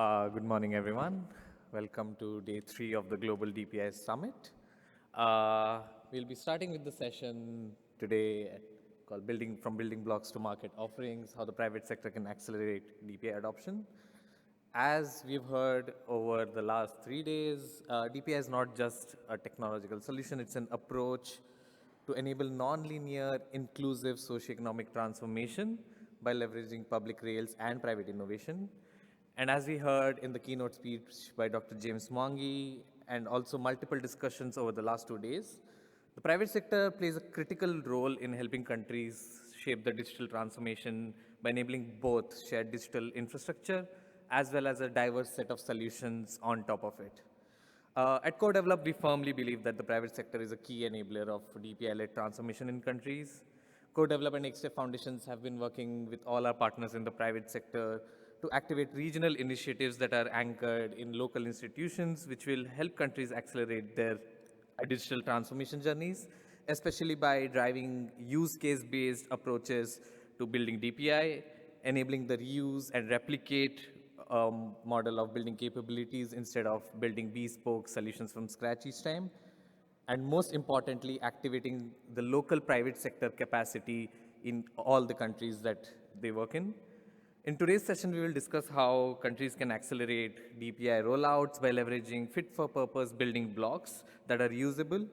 Good morning, everyone. Welcome to day 3 of the Global DPI Summit. We'll be starting with the session today called Building Blocks to Market Offerings, how the private sector can accelerate DPI adoption. As we've heard over the last 3 days, DPI is not just a technological solution, it's an approach to enable non-linear, inclusive socioeconomic transformation by leveraging public rails and private innovation. And as we heard in the keynote speech by Dr. James Mwangi and also multiple discussions over the last 2 days, the private sector plays a critical role in helping countries shape the digital transformation by enabling both shared digital infrastructure as well as a diverse set of solutions on top of it. At Co-Develop, we firmly believe that the private sector is a key enabler of DPI-led transformation in countries. Co-Develop and XTEP Foundations have been working with all our partners in the private sector to activate regional initiatives that are anchored in local institutions, which will help countries accelerate their digital transformation journeys, especially by driving use case-based approaches to building DPI, enabling the reuse and replicate model of building capabilities instead of building bespoke solutions from scratch each time. And most importantly, activating the local private sector capacity in all the countries that they work in. In today's session, we will discuss how countries can accelerate DPI rollouts by leveraging fit-for-purpose building blocks that are usable,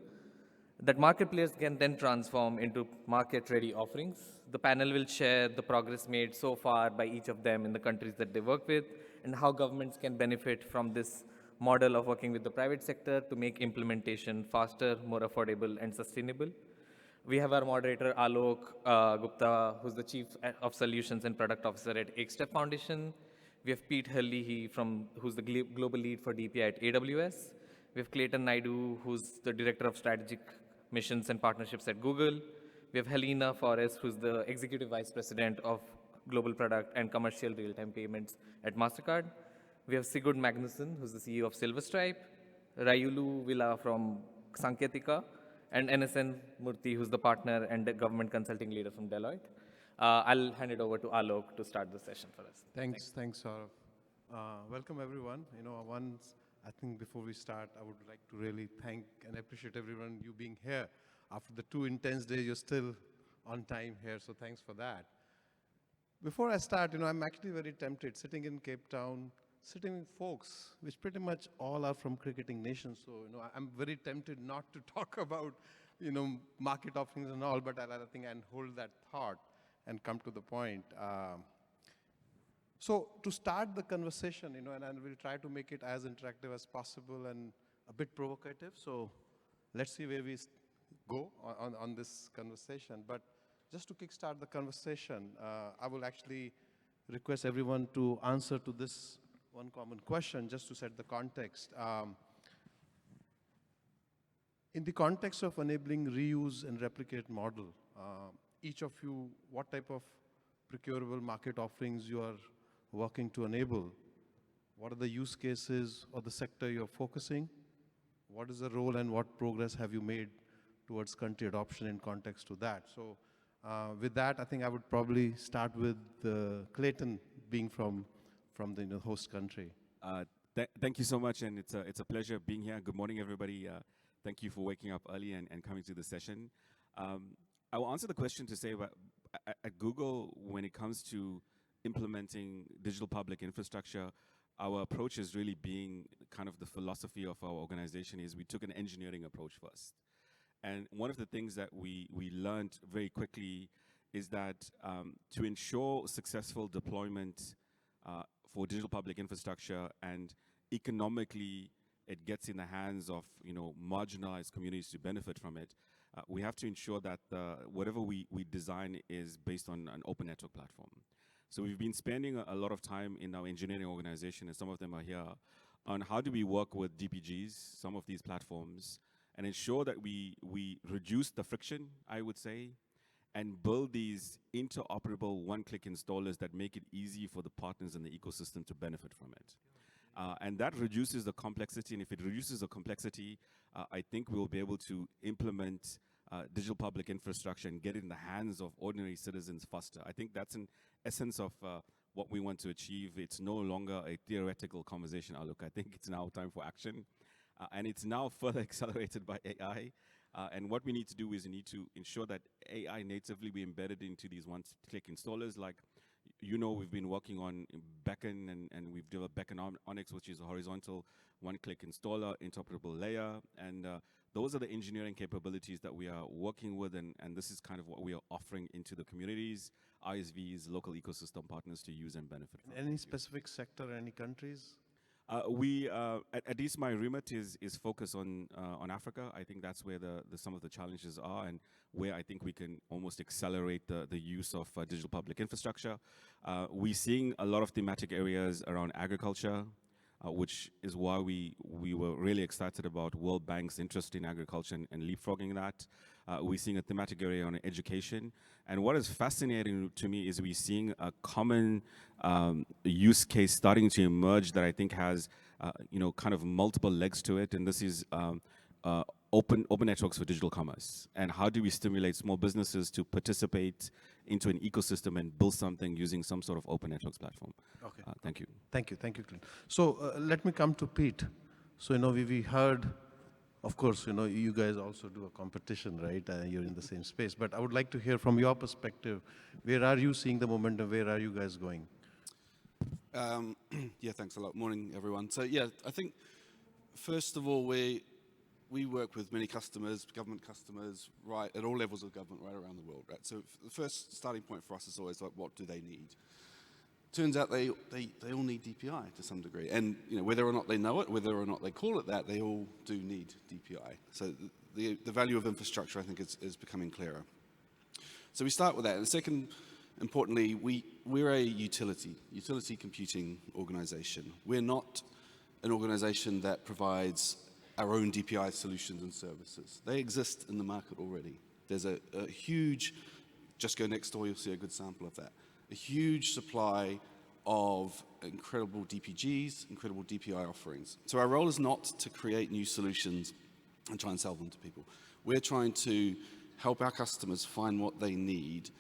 that market players can then transform into market-ready offerings. The panel will share the progress made so far by each of them in the countries that they work with, and how governments can benefit from this model of working with the private sector to make implementation faster, more affordable, and sustainable. We have our moderator, Alok Gupta, who's the Chief of Solutions and Product Officer at XTEP Foundation. We have Pete Hurley, who's the Global Lead for DPI at AWS. We have Clayton Naidu, who's the Director of Strategic Missions and Partnerships at Google. We have Helena Forrest, who's the Executive Vice President of Global Product and Commercial Real-Time Payments at MasterCard. We have Sigurd Magnusson, who's the CEO of Silverstripe. Rayulu Villa from Sanketika, and NSN Murthy, who's the partner and the government consulting leader from Deloitte. I'll hand it over to Alok to start the session for us. Thanks, Saurav. Welcome, everyone. I think before we start, I would like to really thank and appreciate everyone, you being here. After the 2 intense days, you're still on time here, so thanks for that. Before I start, I'm actually very tempted, sitting in Cape Town, sitting with folks, which pretty much all are from cricketing nations. So, I'm very tempted not to talk about, market offerings and all, but I think I'll hold that thought and come to the point. So to start the conversation, and we'll try to make it as interactive as possible and a bit provocative. So let's see where we go on this conversation. But just to kickstart the conversation, I will actually request everyone to answer to this one common question, just to set the context. In the context of enabling reuse and replicate model, each of you, what type of procurable market offerings you are working to enable? What are the use cases or the sector you're focusing? What is the role and what progress have you made towards country adoption in context to that? So with that, I think I would probably start with Clayton being from the host country. Thank you so much, and it's a pleasure being here. Good morning, everybody. Thank you for waking up early and coming to the session. I will answer the question to say, at Google, when it comes to implementing digital public infrastructure, our approach is really being kind of the philosophy of our organization is we took an engineering approach first. And one of the things that we learned very quickly is that to ensure successful deployment for digital public infrastructure and economically it gets in the hands of marginalized communities to benefit from it, we have to ensure that whatever we design is based on an open network platform. So we've been spending a lot of time in our engineering organization, and some of them are here, on how do we work with DPGs, some of these platforms, and ensure that we reduce the friction, I would say, and build these interoperable one-click installers that make it easy for the partners in the ecosystem to benefit from it. And that reduces the complexity, and if it reduces the complexity, I think we'll be able to implement digital public infrastructure and get it in the hands of ordinary citizens faster. I think that's an essence of what we want to achieve. It's no longer a theoretical conversation outlook. I think it's now time for action. And it's now further accelerated by AI. And what we need to do is we need to ensure that AI natively be embedded into these one-click installers. Like, we've been working on Beacon, and we've developed Beacon Onyx, which is a horizontal one-click installer, interoperable layer. And those are the engineering capabilities that we are working with, and this is kind of what we are offering into the communities, ISVs, local ecosystem partners to use and benefit from. Any specific sector, any countries? At least my remit is focused on Africa. I think that's where some of the challenges are, and where I think we can almost accelerate the use of digital public infrastructure. We're seeing a lot of thematic areas around agriculture, which is why we were really excited about World Bank's interest in agriculture and leapfrogging that. We're seeing a thematic area on education. And what is fascinating to me is we're seeing a common use case starting to emerge that I think has, kind of multiple legs to it. And this is open networks for digital commerce. And how do we stimulate small businesses to participate into an ecosystem and build something using some sort of open networks platform? Okay. Thank you. Thank you, Clint. So let me come to Pete. So, we heard, of course, you guys also do a competition, right? You're in the same space. But I would like to hear from your perspective, where are you seeing the momentum? Where are you guys going? Yeah, thanks a lot. Morning, everyone. So, yeah, I think, first of all, we work with many customers, government customers, right, at all levels of government right around the world, right? So the first starting point for us is always like, what do they need? Turns out they all need DPI to some degree. And, whether or not they know it, whether or not they call it that, they all do need DPI. So the value of infrastructure, I think, is becoming clearer. So we start with that. And second, importantly, we're a utility computing organization. We're not an organization that provides our own DPI solutions and services. They exist in the market already. There's a huge, just go next door, you'll see a good sample of that. A huge supply of incredible DPGs, incredible DPI offerings. So our role is not to create new solutions and try and sell them to people. We're trying to help our customers find what they need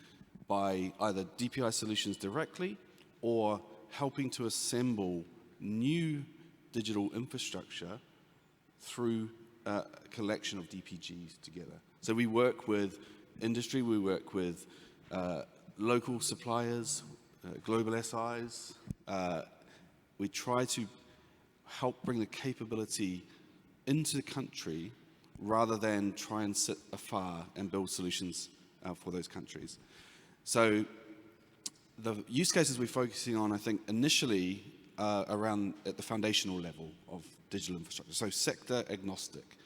by either DPI solutions directly or helping to assemble new digital infrastructure through a collection of DPGs together. So we work with industry, we work with local suppliers, global SIs. We try to help bring the capability into the country rather than try and sit afar and build solutions for those countries. So the use cases we're focusing on, I think, initially around at the foundational level of digital infrastructure. So sector agnostic,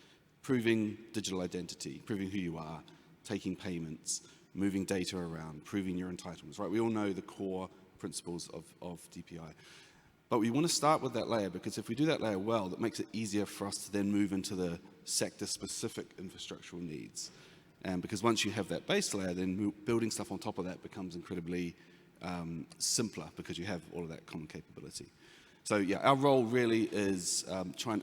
proving digital identity, proving who you are, taking payments, moving data around, proving your entitlements, right? We all know the core principles of DPI. But we want to start with that layer because if we do that layer well, that makes it easier for us to then move into the sector-specific infrastructural needs. And because once you have that base layer, then building stuff on top of that becomes incredibly simpler because you have all of that common capability. So yeah, our role really is try and,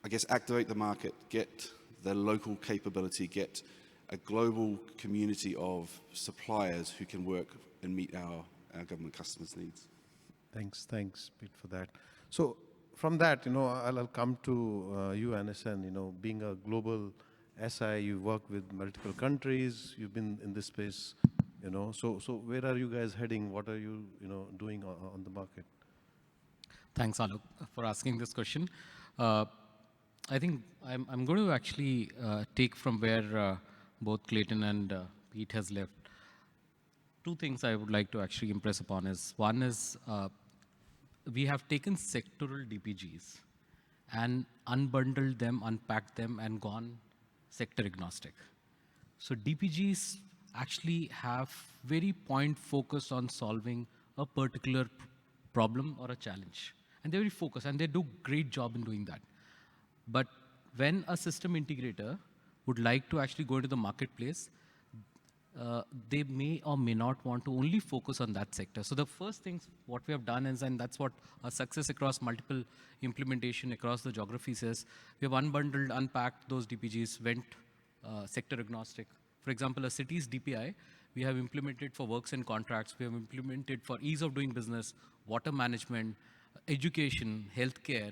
I guess, activate the market, get the local capability, get a global community of suppliers who can work and meet our government customers' needs. Thanks, Pete, for that. So from that, I'll come to you, NSN. Being a global SI, you work with multiple countries. You've been in this space, So where are you guys heading? What are you, doing on the market? Thanks, Alok, for asking this question. I think I'm going to actually take from where both Clayton and Pete has left. Two things I would like to actually impress upon is, one is we have taken sectoral DPGs and unbundled them, unpacked them, and gone sector agnostic. So DPGs actually have very point focus on solving a particular problem or a challenge. And they're very focused, and they do great job in doing that. But when a system integrator would like to actually go into the marketplace, they may or may not want to only focus on that sector. So the first things what we have done is, and that's what our success across multiple implementation across the geographies is, we have unbundled, unpacked those DPGs, went sector agnostic. For example, a city's DPI, we have implemented for works and contracts, we have implemented for ease of doing business, water management, education, healthcare,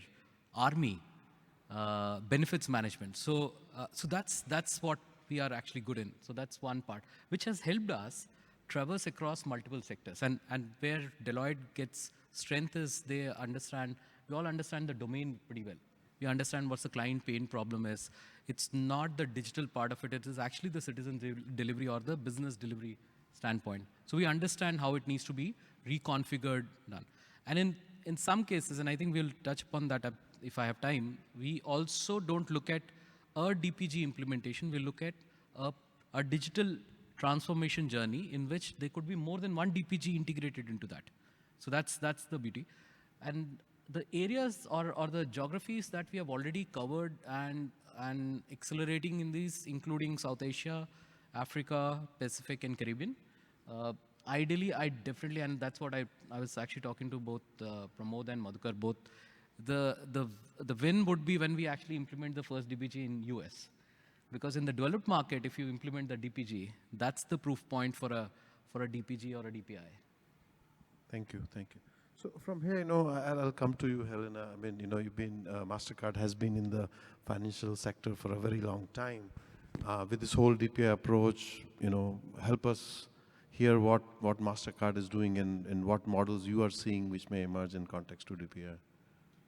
army, benefits management. So that's what we are actually good in. So that's one part, which has helped us traverse across multiple sectors. And where Deloitte gets strength is we all understand the domain pretty well. We understand what the client pain problem is. It's not the digital part of it, it is actually the citizen delivery or the business delivery standpoint. So we understand how it needs to be reconfigured, done. And in some cases, and I think we'll touch upon that if I have time, we also don't look at a DPG implementation, we look at a digital transformation journey in which there could be more than one DPG integrated into that. So that's the beauty. And the areas or the geographies that we have already covered and accelerating in these, including South Asia, Africa, Pacific, and Caribbean. Ideally, I definitely, and that's what I was actually talking to both Pramod and Madhukar, both. The win would be when we actually implement the first DPG in US. Because in the developed market, if you implement the DPG, that's the proof point for a DPG or a DPI. Thank you, thank you. So from here, I'll come to you, Helena. I mean, you've been, MasterCard has been in the financial sector for a very long time. With this whole DPI approach, help us hear what MasterCard is doing and what models you are seeing which may emerge in context to DPI.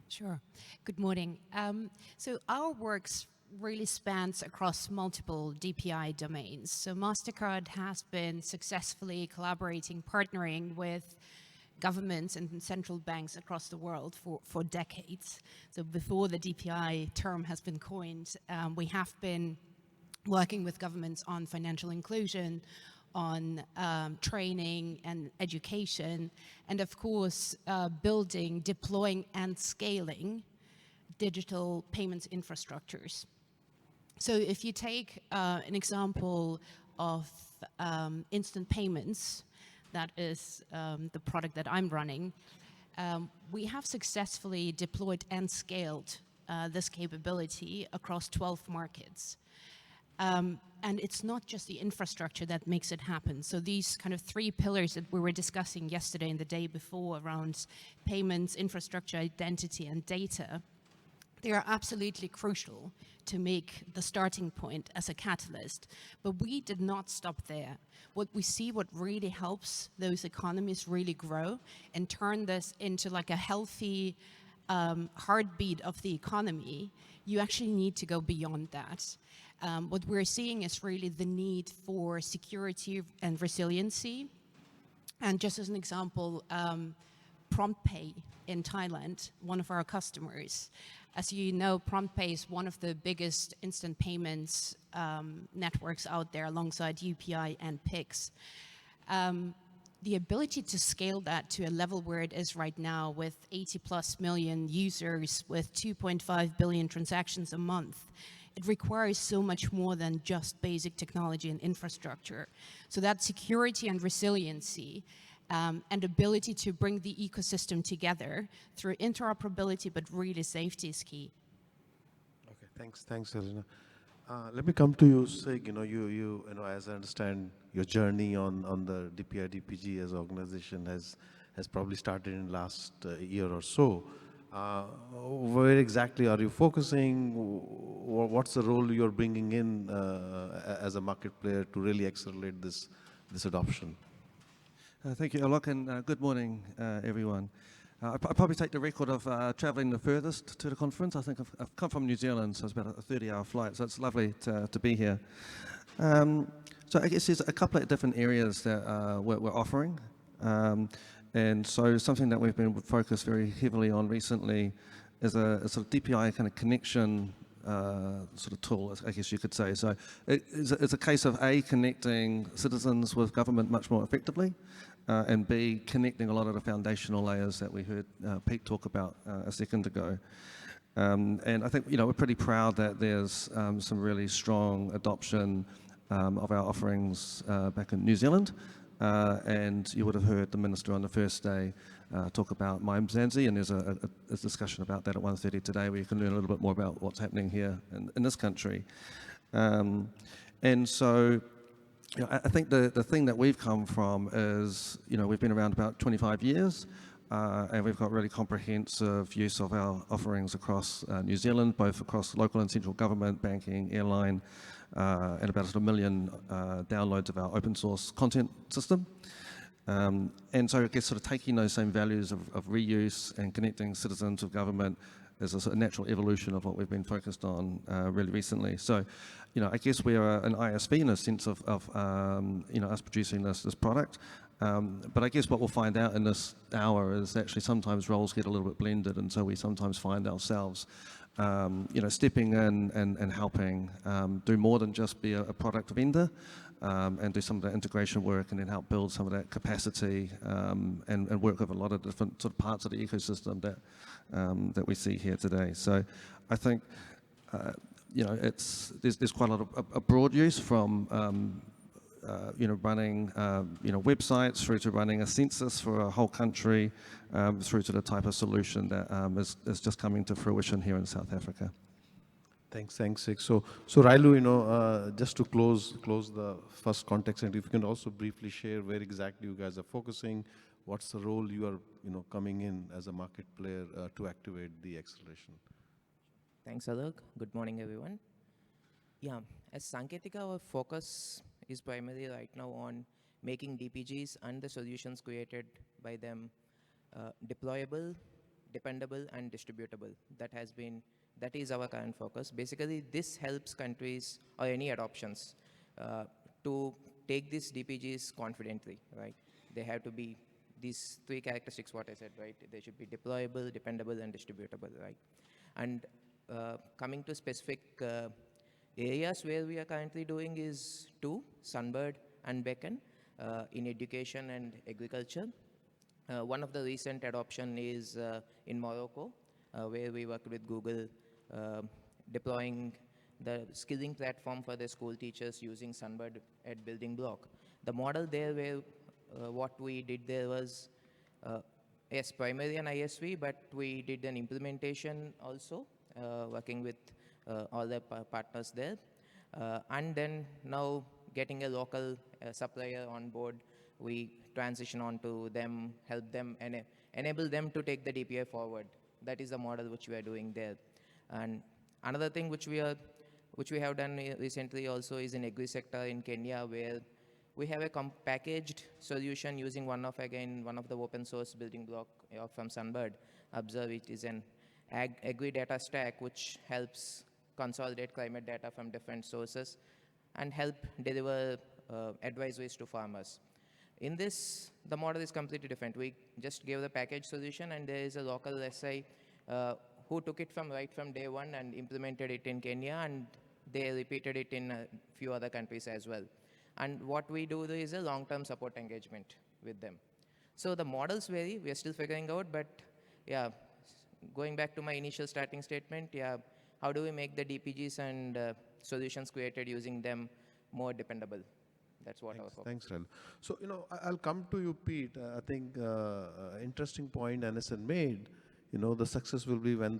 Sure. Good morning. So our works really spans across multiple DPI domains. So MasterCard has been successfully collaborating, partnering with governments and central banks across the world for decades. So before the DPI term has been coined, we have been working with governments on financial inclusion, on training and education, and of course, building, deploying, and scaling digital payments infrastructures. So if you take an example of instant payments, that is the product that I'm running, we have successfully deployed and scaled this capability across 12 markets. And it's not just the infrastructure that makes it happen. So these kind of 3 pillars that we were discussing yesterday and the day before around payments, infrastructure, identity, and data, they are absolutely crucial to make the starting point as a catalyst. But we did not stop there. What really helps those economies really grow and turn this into like a healthy heartbeat of the economy, you actually need to go beyond that. What we're seeing is really the need for security and resiliency. And just as an example, PromptPay in Thailand, one of our customers. As you know, PromptPay is one of the biggest instant payments networks out there alongside UPI and Pix. The ability to scale that to a level where it is right now with 80+ million users with 2.5 billion transactions a month, it requires so much more than just basic technology and infrastructure. So that security and resiliency and ability to bring the ecosystem together through interoperability, but really safety is key. Okay, thanks, Helena. Let me come to you, Sig. You as I understand, your journey on the DPI DPG as an organization has probably started in the last year or so. Where exactly are you focusing? What's the role you're bringing in as a market player to really accelerate this adoption? Thank you, Alok, and good morning, everyone. I probably take the record of travelling the furthest to the conference. I think I've come from New Zealand, so it's about a 30-hour flight, so it's lovely to be here. So I guess there's a couple of different areas that we're offering. And so something that we've been focused very heavily on recently is a sort of DPI kind of connection sort of tool, I guess you could say. So it's a case of A, connecting citizens with government much more effectively, and B, connecting a lot of the foundational layers that we heard Pete talk about a second ago. And I think, we're pretty proud that there's some really strong adoption of our offerings back in New Zealand. And you would have heard the minister on the first day talk about My Mzansi, and there's a discussion about that at 1:30 today where you can learn a little bit more about what's happening here in this country. And so I think the thing that we've come from is, we've been around about 25 years, and we've got really comprehensive use of our offerings across New Zealand, both across local and central government, banking, airline, and about 1 million downloads of our open source content system. And so I guess sort of taking those same values of reuse and connecting citizens with government is a sort of natural evolution of what we've been focused on really recently. So, I guess we are an ISV in a sense of us producing this product. But I guess what we'll find out in this hour is actually sometimes roles get a little bit blended, and so we sometimes find ourselves stepping in and helping do more than just be a product vendor, and do some of the integration work and then help build some of that capacity, and work with a lot of different sort of parts of the ecosystem that we see here today. So I think there's quite a lot of a broad use from running websites through to running a census for a whole country, through to the type of solution that is just coming to fruition here in South Africa. Thanks, Sik. So Railu, just to close the first context, and if you can also briefly share where exactly you guys are focusing, what's the role you are coming in as a market player to activate the acceleration? Thanks, Alok. Good morning, everyone. Yeah, as Sanketika, our focus is primarily right now on making DPGs and the solutions created by them deployable, dependable, and distributable. That is our current focus. Basically, this helps countries or any adoptions to take these DPGs confidently, right? They have to be these three characteristics, what I said, right? They should be deployable, dependable, and distributable, right? And coming to specific areas where we are currently doing is two, Sunbird and Beacon, in education and agriculture. One of the recent adoption is in Morocco, where we worked with Google, deploying the skilling platform for the school teachers using Sunbird at building block. The model there where what we did there was, yes, primarily an ISV, but we did an implementation also, working with all the partners there. And then now getting a local supplier on board, we transition on to them, help them, and enable them to take the DPI forward. That is the model which we are doing there. And another thing which we have done recently also is in agri sector in Kenya, where we have a packaged solution using one of the open source building block from Sunbird. Observe, it is an agri data stack which helps consolidate climate data from different sources and help deliver advisories to farmers. In this, the model is completely different. We just gave the package solution, and there is a local SI who took it right from day one and implemented it in Kenya, and they repeated it in a few other countries as well. And what we do is a long-term support engagement with them. So the models vary. We are still figuring out, but yeah, going back to my initial starting statement, yeah, how do we make the DPGs and solutions created using them more dependable? That's what our focus. Thanks, Railu. So, I'll come to you, Pete. I think interesting point NSN made. The success will be when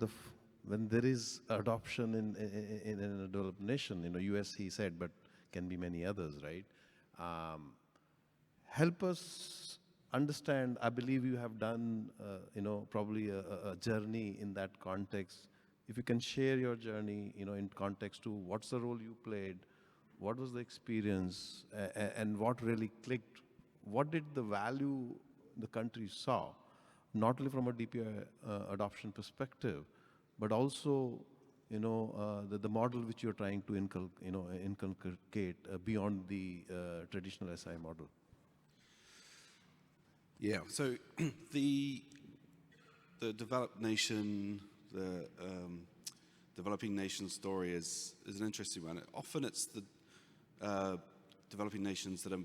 there is adoption in a developed nation. US, he said, but can be many others, right? Help us understand. I believe you have done, probably a journey in that context. If you can share your journey, in context to what's the role you played, what was the experience, and what really clicked? What did the value the country saw, not only from a DPI adoption perspective, but also, the model which you're trying to inculcate beyond the traditional SI model? Yeah, so the developed nation, the developing nation story is an interesting one. Often it's the developing nations that are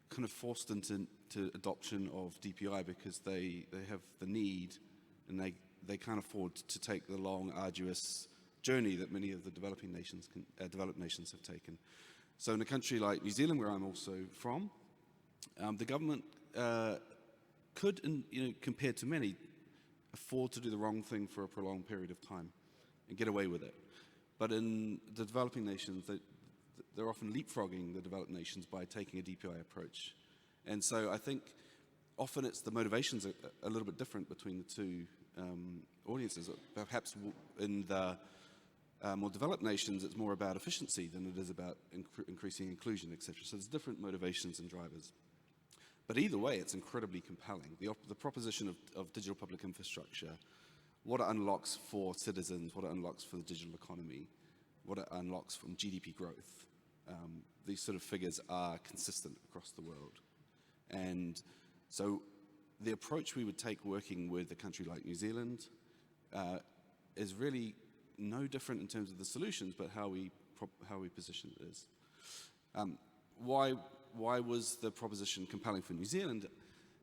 kind of forced into adoption of DPI because they have the need and they can't afford to take the long, arduous journey that many of the developed nations have taken. So in a country like New Zealand, where I'm also from, the government could, compared to many, afford to do the wrong thing for a prolonged period of time and get away with it. But in the developing nations, they're often leapfrogging the developed nations by taking a DPI approach. And so I think often it's the motivations are a little bit different between the two audiences. Perhaps in the more developed nations, it's more about efficiency than it is about increasing inclusion, etc. So there's different motivations and drivers. But either way, it's incredibly compelling. The proposition of digital public infrastructure, what it unlocks for citizens, what it unlocks for the digital economy, what it unlocks from GDP growth. These sort of figures are consistent across the world. And so the approach we would take working with a country like New Zealand is really no different in terms of the solutions, but how we position it is. Why was the proposition compelling for New Zealand?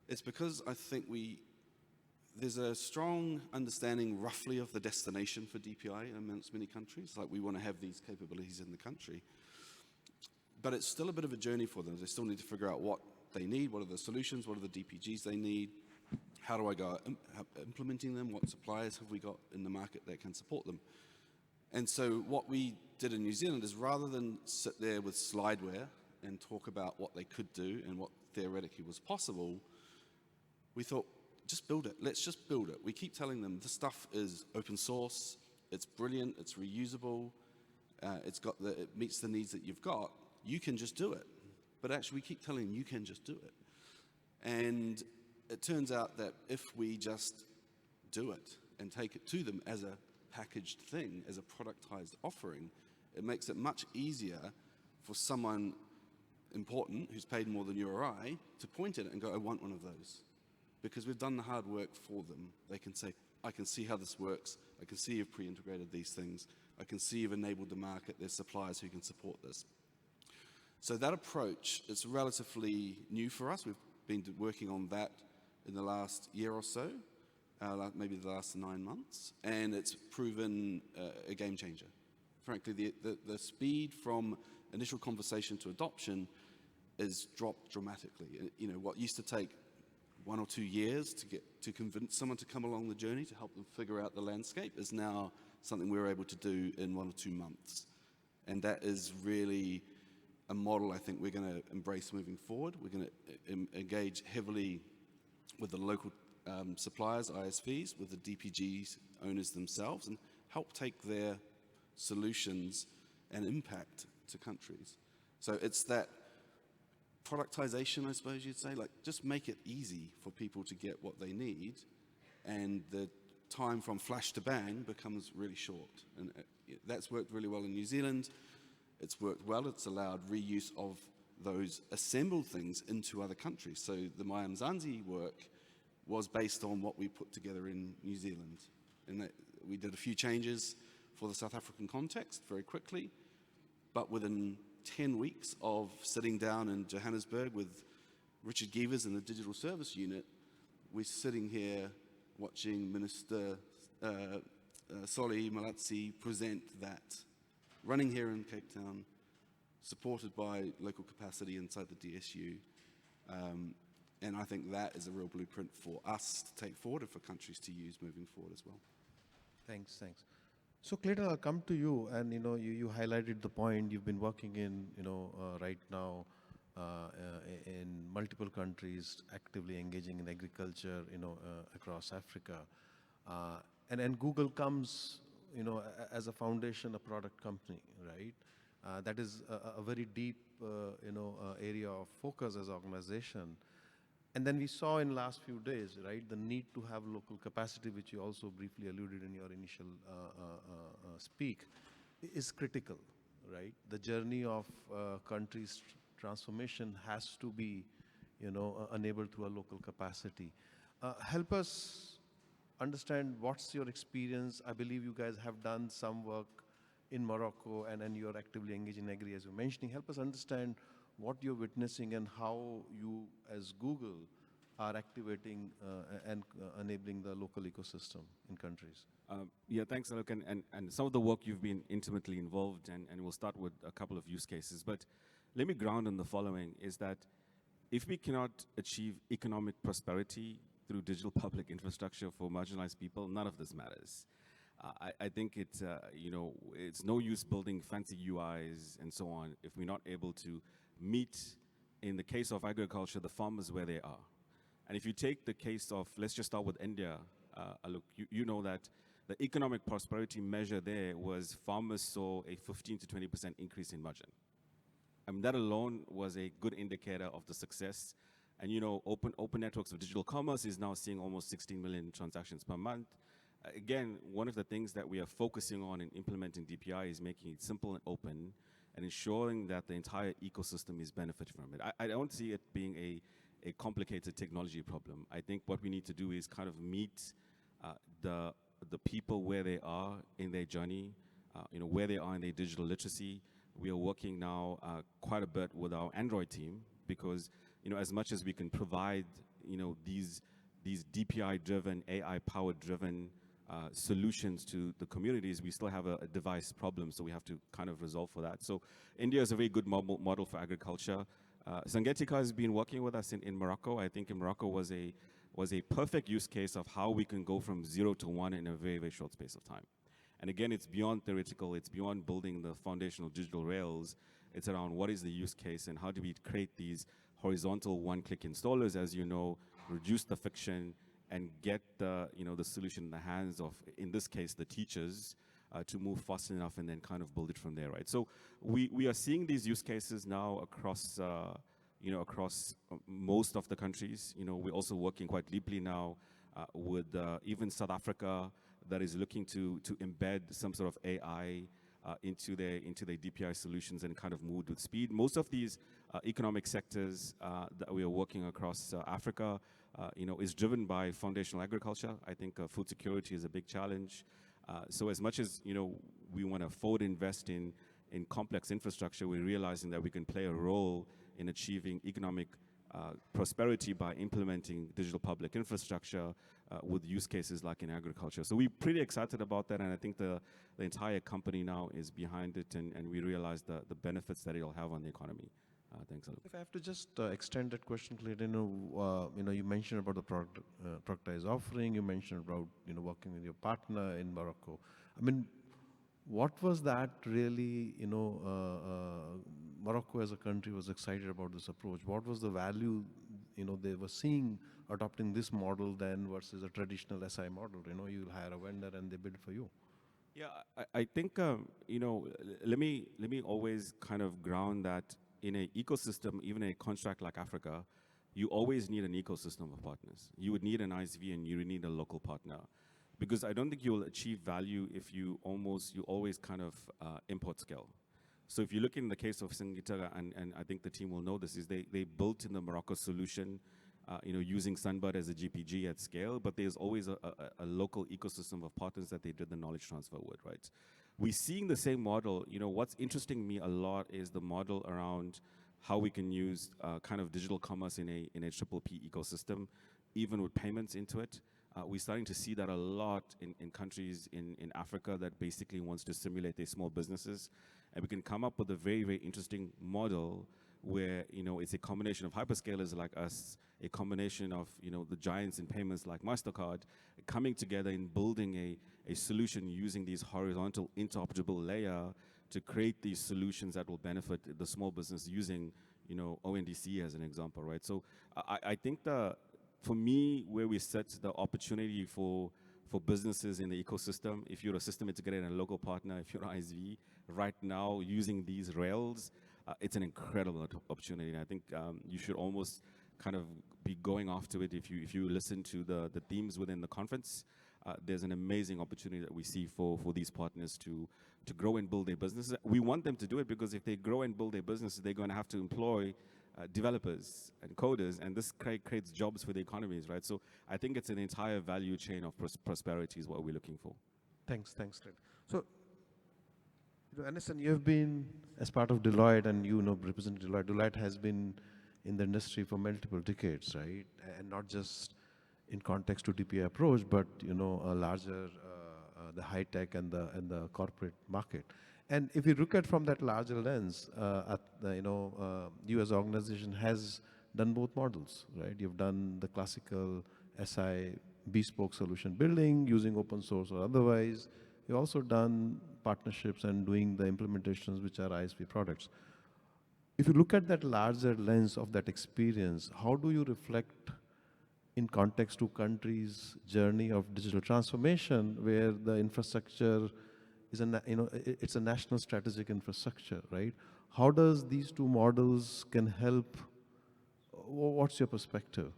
It's because I think there's a strong understanding roughly of the destination for DPI amongst many countries. Like, we want to have these capabilities in the country. But it's still a bit of a journey for them. They still need to figure out what they need, what are the solutions, what are the DPGs they need, how do I go implementing them, what suppliers have we got in the market that can support them. And so what we did in New Zealand is, rather than sit there with slideware and talk about what they could do and what theoretically was possible, we thought, just build it. Let's just build it. We keep telling them this stuff is open source, it's brilliant, it's reusable, it meets the needs that you've got. You can just do it. But actually, we keep telling them you can just do it. And it turns out that if we just do it and take it to them as a packaged thing, as a productized offering, it makes it much easier for someone important who's paid more than you or I to point at it and go, I want one of those. Because we've done the hard work for them. They can say, I can see how this works. I can see you've pre-integrated these things. I can see you've enabled the market. There's suppliers who can support this. So that approach is relatively new for us. We've been working on that in the last year or so, maybe the last 9 months, and it's proven a game changer. Frankly, the speed from initial conversation to adoption is dropped dramatically. You know, what used to take 1 or 2 years to convince someone to come along the journey to help them figure out the landscape is now something we're able to do in 1 or 2 months. And that is really a model I think we're going to embrace moving forward. We're going to engage heavily with the local suppliers, ISVs, with the DPGs owners themselves, and help take their solutions and impact to countries. So it's that productization, I suppose you'd say, like, just make it easy for people to get what they need, and the time from flash to bang becomes really short. And that's worked really well in New Zealand. It's worked well. It's allowed reuse of those assembled things into other countries. So the Mayamzansi work was based on what we put together in New Zealand. And that we did a few changes for the South African context very quickly, but within 10 weeks of sitting down in Johannesburg with Richard Gevers in the Digital Service Unit, we're sitting here watching Minister Soli Malatsi present that, running here in Cape Town, supported by local capacity inside the DSU. And I think that is a real blueprint for us to take forward and for countries to use moving forward as well. Thanks. So Clayton, I'll come to you, and you highlighted the point you've been working in, right now in multiple countries, actively engaging in agriculture, across Africa, and Google comes, as a foundation, a product company, right? That is a very deep, area of focus as an organization. And then we saw in last few days, right, the need to have local capacity, which you also briefly alluded in your initial speak, is critical, right? The journey of countries' transformation has to be, enabled through a local capacity. Help us understand what's your experience. I believe you guys have done some work in Morocco, and you're actively engaged in agri, as you're mentioning. Help us understand what you're witnessing and how you, as Google, are activating and enabling the local ecosystem in countries. Yeah, thanks, Alok. And some of the work you've been intimately involved in, and we'll start with a couple of use cases. But let me ground on the following, is that if we cannot achieve economic prosperity through digital public infrastructure for marginalized people, none of this matters. I think it's, it's no use building fancy UIs and so on if we're not able to meet, in the case of agriculture, the farmers where they are. And if you take the case of, let's just start with India, look, you know that the economic prosperity measure there was farmers saw a 15 to 20% increase in margin. I mean, that alone was a good indicator of the success. And open networks of digital commerce is now seeing almost 16 million transactions per month. Again, one of the things that we are focusing on in implementing DPI is making it simple and open and ensuring that the entire ecosystem is benefiting from it. I don't see it being a complicated technology problem. I think what we need to do is kind of meet the people where they are in their journey, where they are in their digital literacy. We are working now quite a bit with our Android team because, as much as we can provide, these DPI-driven, AI-powered-driven solutions to the communities, we still have a device problem, so we have to kind of resolve for that. So India is a very good model for agriculture. Sangetika has been working with us in Morocco. I think in Morocco was a perfect use case of how we can go from 0 to 1 in a very, very short space of time. And again, it's beyond theoretical, it's beyond building the foundational digital rails. It's around what is the use case and how do we create these horizontal one-click installers, as you know, reduce the friction and get the solution in the hands of, in this case, the teachers to move fast enough and then kind of build it from there, right? So we are seeing these use cases now across most of the countries. We're also working quite deeply now with even South Africa that is looking to embed some sort of AI into their DPI solutions and kind of move with speed. Most of these economic sectors that we are working across Africa, is driven by foundational agriculture. I think food security is a big challenge. So as much as we want to forward invest in complex infrastructure, we're realizing that we can play a role in achieving economic prosperity by implementing digital public infrastructure with use cases like in agriculture. So we're pretty excited about that, and I think the entire company now is behind it, and we realize the benefits that it'll have on the economy. Thanks, Alok. If I have to just extend that question, Clayton, you mentioned about the productized offering, you mentioned about working with your partner in Morocco. I mean, what was that really? Morocco as a country was excited about this approach. What was the value they were seeing adopting this model then versus a traditional SI model? You'll hire a vendor and they bid for you. Yeah, I think let me always kind of ground that in an ecosystem, even a construct like Africa, you always need an ecosystem of partners. You would need an ISV and you would need a local partner, because I don't think you will achieve value if you always kind of import scale. So if you look in the case of Singita, and I think the team will know this, is they built in the Morocco solution, using Sunbird as a GPG at scale, but there's always a local ecosystem of partners that they did the knowledge transfer with, right? We're seeing the same model. What's interesting me a lot is the model around how we can use kind of digital commerce in a triple P ecosystem, even with payments into it. We're starting to see that a lot in countries in Africa that basically wants to simulate their small businesses. And we can come up with a very, very interesting model where, it's a combination of hyperscalers like us, a combination of, the giants in payments like MasterCard, coming together and building a solution using these horizontal interoperable layer to create these solutions that will benefit the small business using, ONDC as an example, right? So I think for me, where we set the opportunity for businesses in the ecosystem, if you're a system integrator and a local partner, if you're an ISV, right now using these rails, it's an incredible opportunity. And I think you should almost kind of be going after it. If you listen to the themes within the conference, there's an amazing opportunity that we see for these partners to grow and build their businesses. We want them to do it because if they grow and build their businesses, they're going to have to employ developers and coders, and this creates jobs for the economies, right? So I think it's an entire value chain of prosperity is what we're looking for. Thanks, Clayton. So, Anderson, you have been as part of Deloitte, and represent Deloitte. Deloitte has been in the industry for multiple decades, right? And not just in context to DPI approach, but a larger, the high tech and the corporate market. And if you look at from that larger lens, you as an organization has done both models, right? You've done the classical SI bespoke solution building using open source or otherwise, you've also done partnerships and doing the implementations which are ISV products. If you look at that larger lens of that experience, how do you reflect in context to countries' journey of digital transformation, where the infrastructure is it's a national strategic infrastructure, right? How does these two models can help? What's your perspective?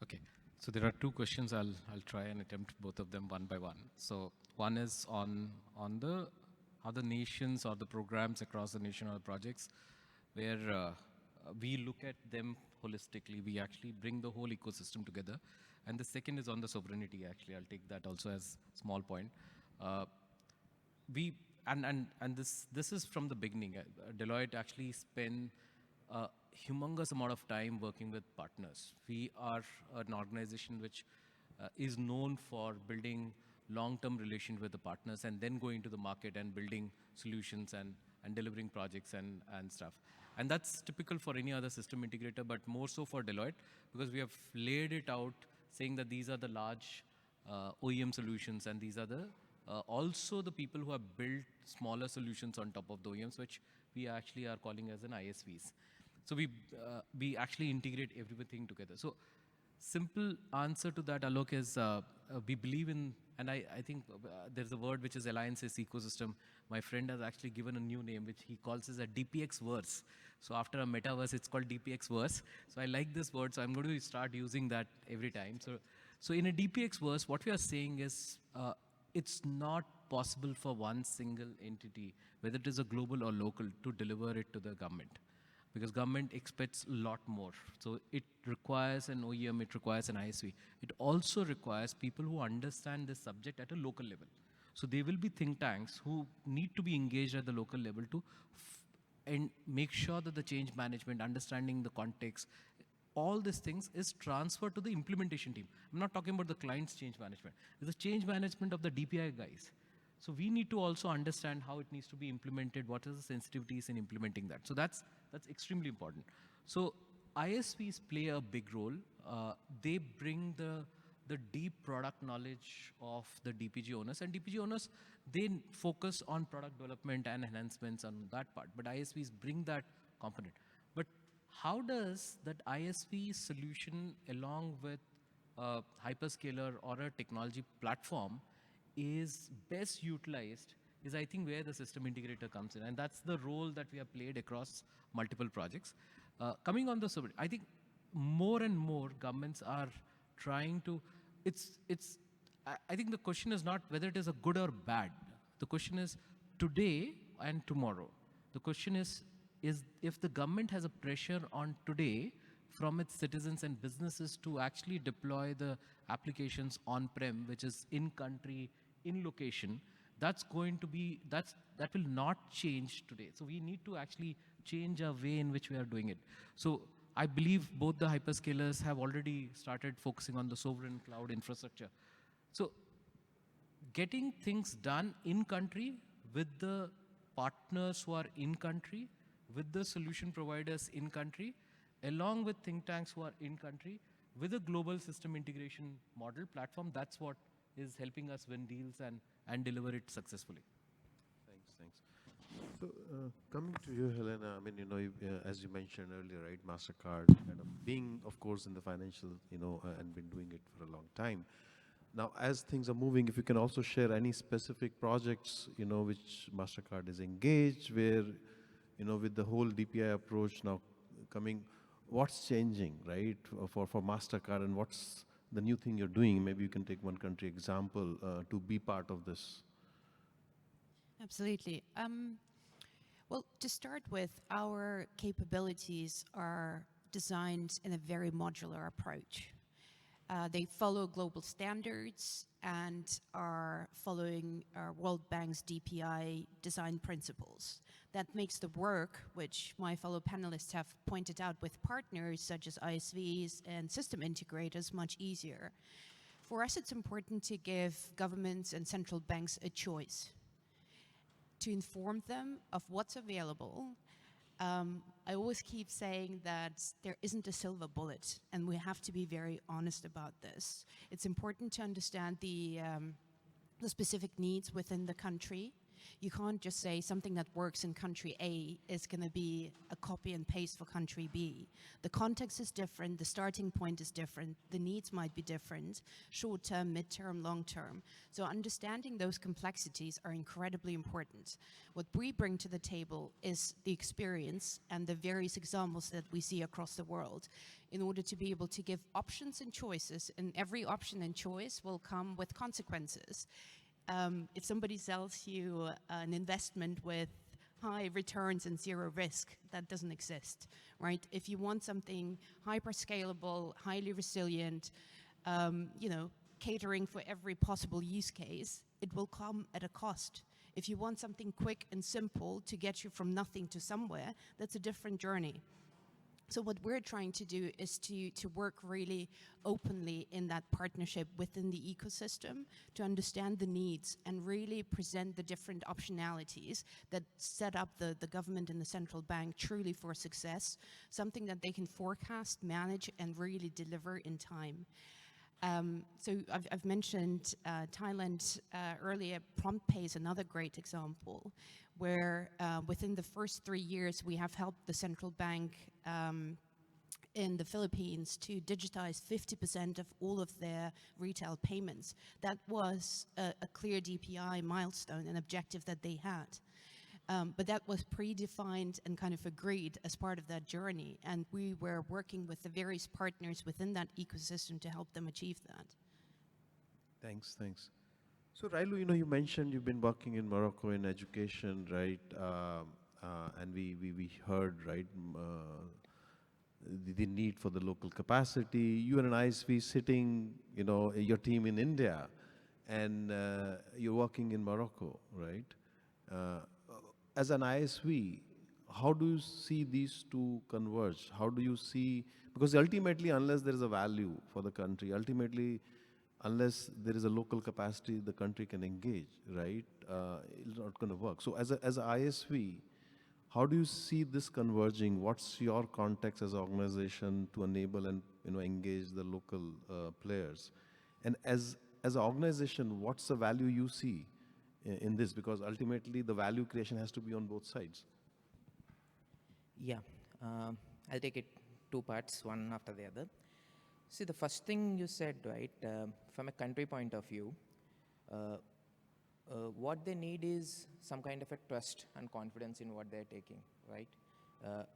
Okay, so there are two questions. I'll try and attempt both of them one by one. So one is on the how the nations or the programs across the nation or the projects where we look at them holistically. We actually bring the whole ecosystem together. And the second is on the sovereignty. Actually, I'll take that also as small point. We and this is from the beginning. Deloitte actually spent a humongous amount of time working with partners. We are an organization which is known for building long-term relation with the partners and then going to the market and building solutions and delivering projects and stuff. And that's typical for any other system integrator, but more so for Deloitte, because we have laid it out saying that these are the large OEM solutions, and these are the also the people who have built smaller solutions on top of the OEMs, which we actually are calling as an ISVs. So we actually integrate everything together. So simple answer to that, Alok, is we believe in, and I think there's a word which is alliances ecosystem. My friend has actually given a new name, which he calls as a DPX verse. So after a metaverse, it's called DPX verse. So I like this word, so I'm going to start using that every time. So in a DPX verse, what we are saying is it's not possible for one single entity, whether it is a global or local, to deliver it to the government, because government expects a lot more. So it requires an OEM, it requires an ISV. It also requires people who understand this subject at a local level. So there will be think tanks who need to be engaged at the local level to and make sure that the change management, understanding the context, all these things is transferred to the implementation team. I'm not talking about the client's change management. It's the change management of the DPI guys. So we need to also understand how it needs to be implemented, what are the sensitivities in implementing that. So that's extremely important. So ISVs play a big role. They bring the deep product knowledge of the DPG owners, and DPG owners, they focus on product development and enhancements on that part, but ISVs bring that component. But how does that ISV solution along with a hyperscaler or a technology platform is best utilized is, I think, where the system integrator comes in. And that's the role that we have played across multiple projects. Coming on the sovereignty, I think more and more governments are trying to, I think the question is not whether it is a good or bad. The question is today and tomorrow. The question is if the government has a pressure on today from its citizens and businesses to actually deploy the applications on-prem, which is in-country, in location, that's going to be, that will not change today. So we need to actually change our way in which we are doing it. So I believe both the hyperscalers have already started focusing on the sovereign cloud infrastructure. So getting things done in country with the partners who are in country, with the solution providers in country, along with think tanks who are in country, with a global system integration model platform, that's what is helping us win deals and deliver it successfully. Thanks. So coming to you, Helena, I mean, as you mentioned earlier, right, MasterCard kind of being, of course, in the financial, and been doing it for a long time. Now, as things are moving, if you can also share any specific projects, which MasterCard is engaged, where, with the whole DPI approach now coming, what's changing, right, for MasterCard, and what's the new thing you're doing? Maybe you can take one country example to be part of this. Absolutely. Well, to start with, our capabilities are designed in a very modular approach. They follow global standards and are following World Bank's DPI design principles. That makes the work, which my fellow panelists have pointed out with partners such as ISVs and system integrators, much easier. For us, it's important to give governments and central banks a choice, to inform them of what's available. I always keep saying that there isn't a silver bullet, and we have to be very honest about this. It's important to understand the the specific needs within the country. You can't just say something that works in country A is going to be a copy and paste for country B. The context is different, the starting point is different, the needs might be different, short term, mid-term, long-term. So understanding those complexities are incredibly important. What we bring to the table is the experience and the various examples that we see across the world in order to be able to give options and choices, and every option and choice will come with consequences. If somebody sells you an investment with high returns and zero risk, that doesn't exist, right? If you want something hyper scalable, highly resilient, catering for every possible use case, it will come at a cost. If you want something quick and simple to get you from nothing to somewhere, that's a different journey. So what we're trying to do is to work really openly in that partnership within the ecosystem to understand the needs and really present the different optionalities that set up the government and the central bank truly for success, something that they can forecast, manage, and really deliver in time. So I've mentioned Thailand earlier. PromptPay is another great example where within the first 3 years we have helped the central bank in the Philippines to digitize 50% of all of their retail payments. That was a clear DPI milestone, an objective that they had. But that was predefined and kind of agreed as part of that journey. And we were working with the various partners within that ecosystem to help them achieve that. Thanks. So, Railu, you mentioned you've been working in Morocco in education, right? And we heard, right, the need for the local capacity. You and an ISV sitting, your team in India, and you're working in Morocco, right? As an ISV, how do you see these two converge? How do you see, because ultimately, unless there is a value for the country, ultimately, unless there is a local capacity the country can engage, right? It's not going to work. So as a ISV, how do you see this converging? What's your context as an organization to enable and engage the local players? And as an organization, what's the value you see in this? Because ultimately the value creation has to be on both sides. Yeah, I'll take it two parts, one after the other. See, the first thing you said, right, from a country point of view, what they need is some kind of a trust and confidence in what they're taking, right?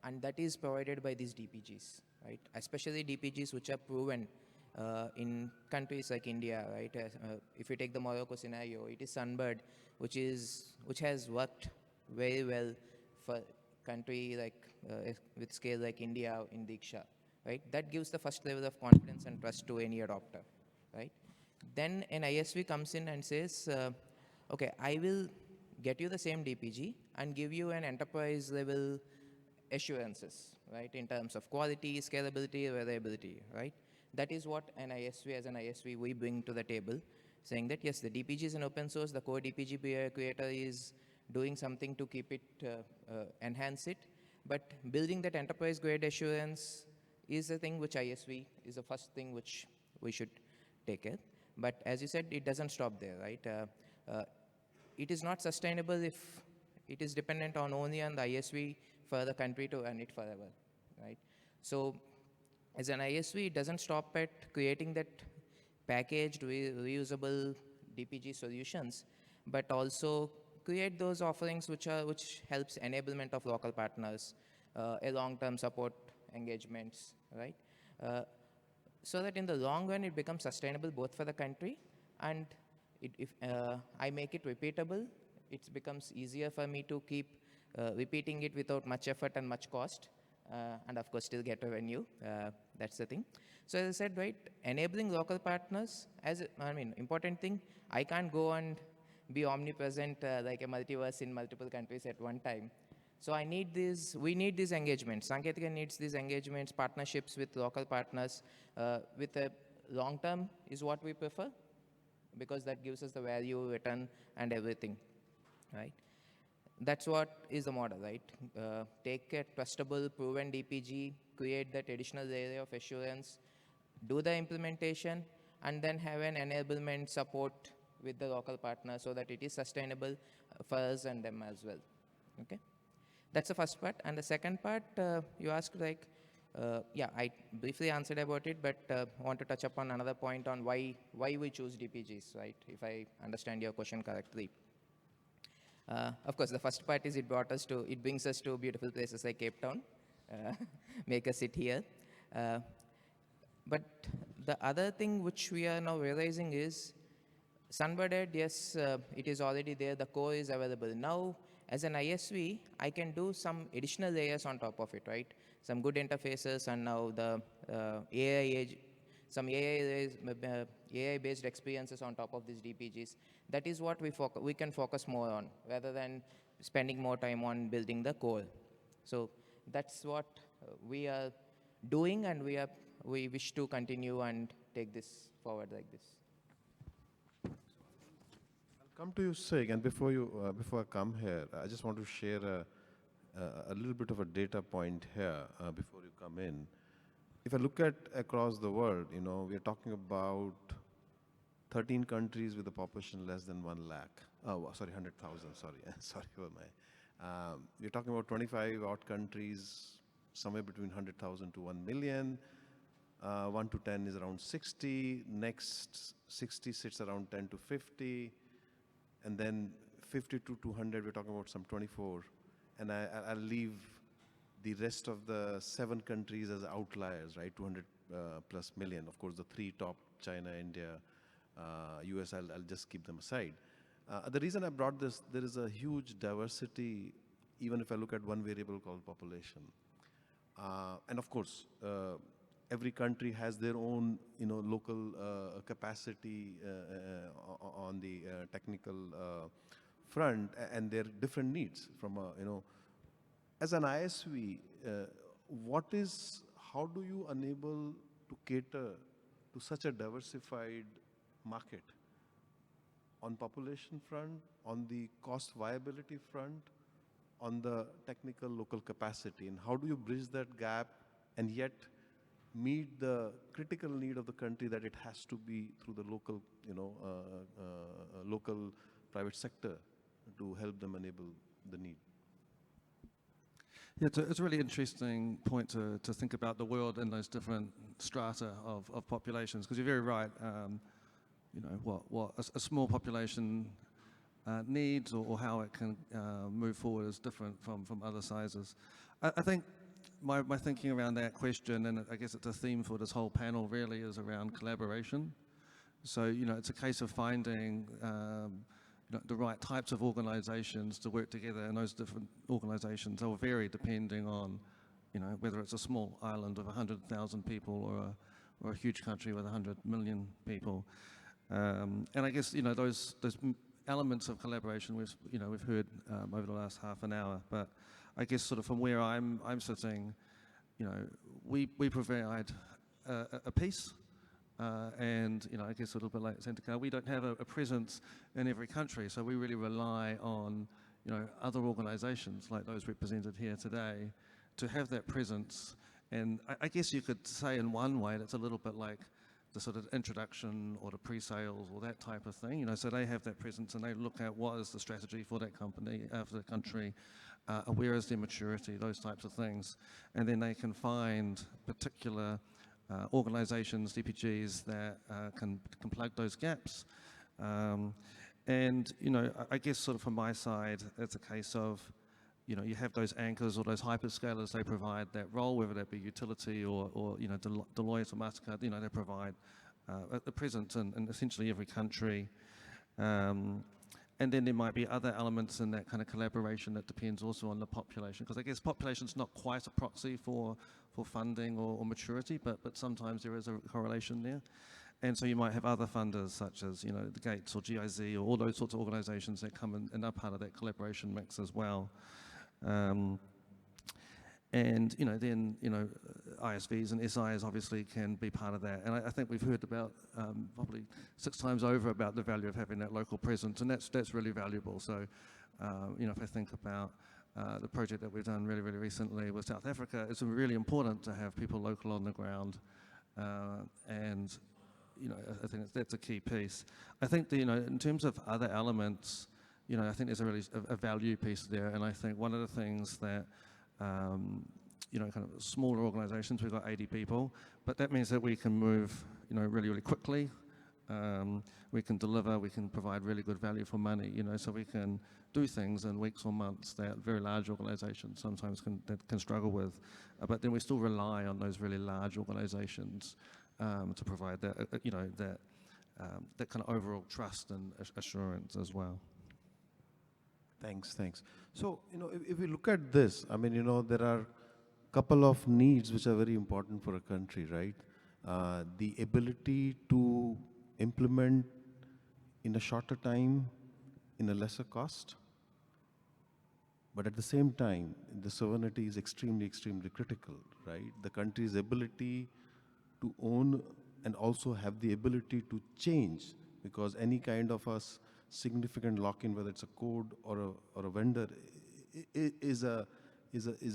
And that is provided by these DPGs, right? Especially DPGs which are proven in countries like India, right? If you take the Morocco scenario, it is Sunbird, which has worked very well for country like with scale like India in Diksha, right? That gives the first level of confidence and trust to any adopter, right? Then an ISV comes in and says, okay, I will get you the same DPG and give you an enterprise level assurances, right? In terms of quality, scalability, reliability, right? That is what an ISV, as an ISV, we bring to the table, saying that yes, the DPG is an open source, the core DPG creator is doing something to keep it, enhance it, but building that enterprise grade assurance is the thing which ISV is the first thing which we should take care. But as you said, it doesn't stop there, right? It is not sustainable if it is dependent on only on the ISV for the country to run it forever, right? So as an ISV, it doesn't stop at creating that packaged, reusable DPG solutions, but also create those offerings which helps enablement of local partners, a long-term support engagements, right? So that in the long run, it becomes sustainable both for the country and if I make it repeatable, it becomes easier for me to keep repeating it without much effort and much cost, and of course still get revenue. That's the thing. So as I said, right, enabling local partners, important thing, I can't go and be omnipresent like a multiverse in multiple countries at one time. So we need these engagements. Sanketika needs these engagements, partnerships with local partners with a long term is what we prefer, because that gives us the value, return, and everything, right? That's what is the model, right? Take a trustable, proven DPG, create that additional layer of assurance, do the implementation, and then have an enablement support with the local partner so that it is sustainable for us and them as well. Okay, that's the first part. And the second part, you asked like, yeah, I briefly answered about it, but want to touch upon another point on why we choose DPGs, right? If I understand your question correctly. Of course, the first part is it brings us to beautiful places like Cape Town, make us sit here. But the other thing which we are now realizing is Sunbirded, yes, it is already there, the core is available. Now, as an ISV, I can do some additional layers on top of it, right? Some good interfaces, and now the some AI-based experiences on top of these DPGs. That is what we can focus more on, rather than spending more time on building the core. So that's what we are doing, and we wish to continue and take this forward like this. Come to you, Sig, and before I come here, I just want to share a little bit of a data point here before you come in. If I look at across the world, you know, we are talking about 13 countries with a population less than 1 lakh. Oh, sorry, 100,000. Sorry, sorry for my. We're talking about 25 odd countries, somewhere between 100,000 to 1 million. 1 to 10 is around 60. Next 60 sits around 10 to 50. And then 50 to 200, we're talking about some 24. And I'll leave the rest of the 7 countries as outliers, right? 200 plus million. Of course, the 3 top, China, India, US, I'll just keep them aside. The reason I brought this, there is a huge diversity, even if I look at one variable called population. And of course, every country has their own, you know, local capacity on the technical front, and their different needs from you know. As an ISV, how do you enable to cater to such a diversified market on population front, on the cost viability front, on the technical local capacity, and how do you bridge that gap and yet meet the critical need of the country that it has to be through the local, you know, local private sector to help them enable the need? Yeah, it's a really interesting point to think about the world in those different strata of populations, because you're very right. You know, what a small population needs or how it can move forward is different from other sizes. I think my thinking around that question, and I guess it's a theme for this whole panel really, is around collaboration. So, you know, it's a case of finding you know, the right types of organizations to work together, and those different organizations will vary depending on, you know, whether it's a small island of 100,000 people or a huge country with 100 million people. And I guess, you know, those elements of collaboration we've heard over the last half an hour, but I guess sort of from where I'm sitting, you know, we provide a piece. And, you know, I guess a little bit like Centrica, we don't have a presence in every country, so we really rely on, you know, other organizations like those represented here today to have that presence. And I guess you could say in one way that's a little bit like the sort of introduction or the pre-sales or that type of thing, you know, so they have that presence and they look at what is the strategy for that company, for the country, where is their maturity, those types of things. And then they can find particular organizations, DPGs, that can plug those gaps. And, you know, I guess sort of from my side, it's a case of, you know, you have those anchors or those hyperscalers, they provide that role, whether that be utility or you know, Deloitte or MasterCard, you know, they provide a presence in essentially every country. And then there might be other elements in that kind of collaboration that depends also on the population, because I guess population's not quite a proxy for funding or maturity, but sometimes there is a correlation there. And so you might have other funders such as, you know, the Gates or GIZ or all those sorts of organizations that come in and are part of that collaboration mix as well. And, you know, then, you know, ISVs and SIs obviously can be part of that. And I think we've heard about probably 6 times over about the value of having that local presence, and that's really valuable. So, you know, if I think about the project that we've done really, really recently with South Africa, it's really important to have people local on the ground. And, I think that's a key piece. I think in terms of other elements, I think there's a really a value piece there, and I think one of the things that kind of smaller organisations, we've got 80 people, but that means that we can move, really, really quickly. We can deliver, we can provide really good value for money, so we can do things in weeks or months that very large organisations sometimes can struggle with. But then we still rely on those really large organisations to provide that, that kind of overall trust and assurance as well. Thanks. So, if we look at this, I mean, there are a couple of needs which are very important for a country, right? The ability to implement in a shorter time, in a lesser cost. But at the same time, the sovereignty is extremely, extremely critical, right? The country's ability to own and also have the ability to change, because any kind of a significant lock-in, whether it's a code or a vendor, is a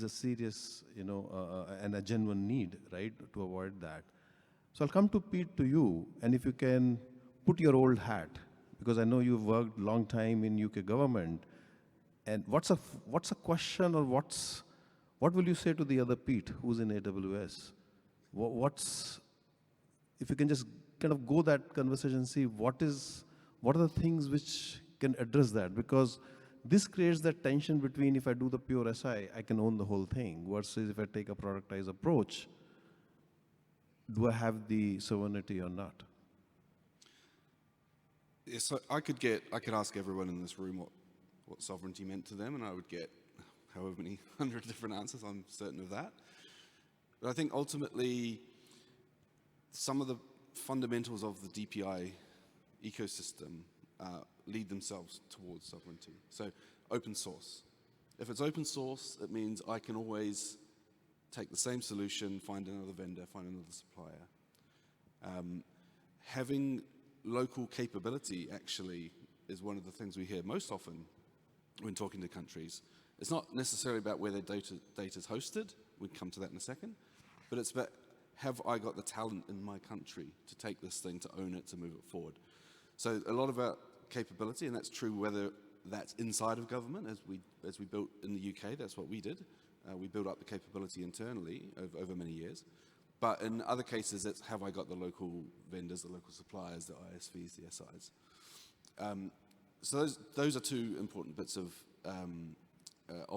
serious, and a genuine need, right, to avoid that. So I'll come to Pete, to you, and if you can put your old hat, because I know you've worked long time in UK government, and what's a question, or what will you say to the other Pete who's in AWS? If you can just kind of go that conversation and see what are the things which can address that, because this creates that tension between, if I do the pure SI, I can own the whole thing, versus if I take a productized approach, do I have the sovereignty or not? Yeah, so I could ask everyone in this room what sovereignty meant to them, and I would get however many 100 different answers. I'm certain of that. But I think ultimately, some of the fundamentals of the DPI ecosystem lead themselves towards sovereignty. So open source. If it's open source, it means I can always take the same solution, find another vendor, find another supplier. Having local capability actually is one of the things we hear most often when talking to countries. It's not necessarily about where their data is hosted, we'll come to that in a second, but it's about, have I got the talent in my country to take this thing, to own it, to move it forward? So a lot of our capability, and that's true whether that's inside of government, as we built in the UK, that's what we did. We built up the capability internally over many years. But in other cases, it's have I got the local vendors, the local suppliers, the ISVs, the SIs. So those are two important bits of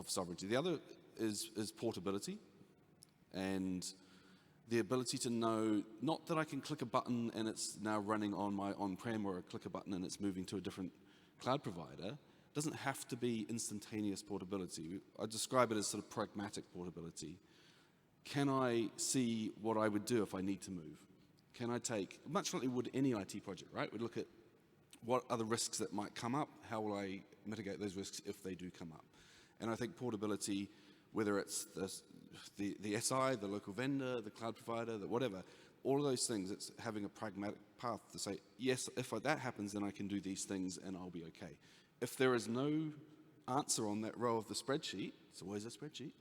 sovereignty. The other is portability, and the ability to know, not that I can click a button and it's now running on my on-prem, or I click a button and it's moving to a different cloud provider. It doesn't have to be instantaneous portability. I describe it as sort of pragmatic portability. Can I see what I would do if I need to move? Can I take, much like we would any IT project, right? We'd look at what are the risks that might come up, how will I mitigate those risks if they do come up? And I think portability, whether it's the SI, the local vendor, the cloud provider, whatever, all of those things, it's having a pragmatic path to say, yes, if that happens, then I can do these things and I'll be okay. If there is no answer on that row of the spreadsheet, it's always a spreadsheet,